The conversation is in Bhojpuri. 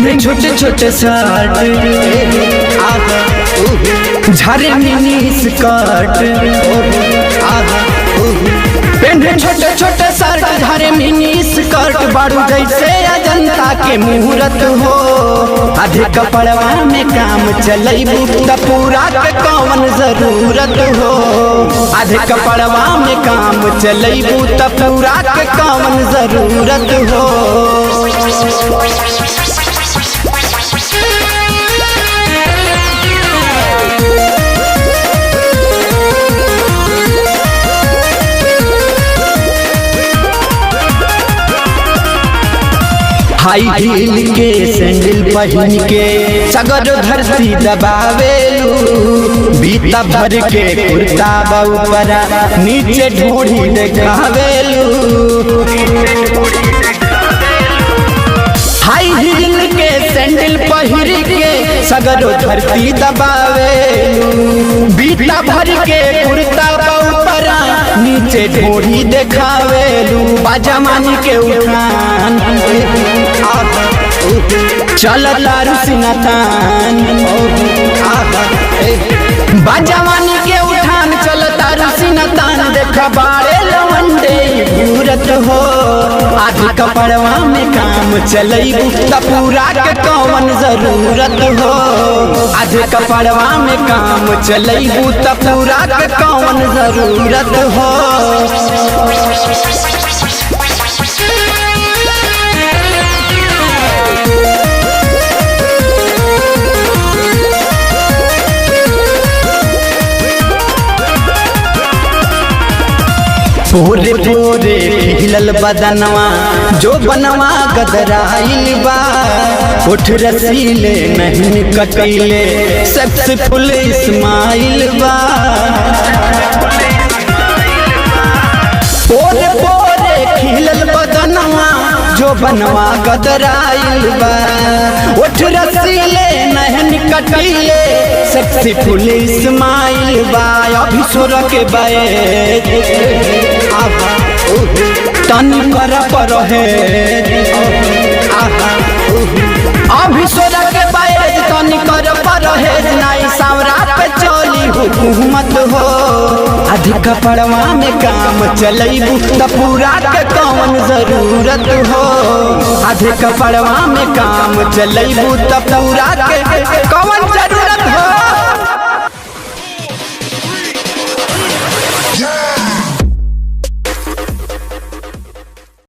पेन्हे छोटे छोटे शर्ट झारे मिनी स्कर्ट पेन्हे छोटे छोटे शर्ट झारे मिनी स्कर्ट बारू जैसे अजंता के मुहूर्त हो आधे कपड़वा में काम चलैबू त पूरा के कौन जरूरत हो आधे कपड़वा में काम चलैबू त पूरा के कौन जरूरत हो। हाई हील के सैंडल पहन के सगर धरती दबावेलू बीता भर के कुर्ता बऊपरा नीचे ढूंढी देखावेलू हाई हील के सैंडल पहन के सगर धरती दबावेलू बीता भर के कुर्ता बऊपरा नीचे ढूंढी देखावेलू बाजमानी के उठान चल तारू सिनतान बाजवानी के उठान चल तारू सिनतान देख बारे लवंडे पूरत हो आधे कपड़वा में काम चलैबू त पूरा के कौन जरूरत हो आधे कपड़वा में काम चलैबू त पूरा के कौन जरूरत हो। पूरे पूरे हिलल बदनवा जो बनवा गदराइल बा उठ रसीले नहीं कटीले सबसे फुल इस्माइल बा पूरे पूरे हिलल बदनवा जो बनवा गदराइल बा उठ रसीले नहीं कटीले सबसे फुल इस्माइल बा अभी सोर के बाए तनी कर पर है अभी सोरा के बायज तनी कर पर है नाई सावरा पे चली हुकूमत हो आधे कपड़वा में काम चलैबू त पूरा के कौन जरूरत हो आधे कपड़वा में काम चलैबू त पूरा के कौन जरूरत हो।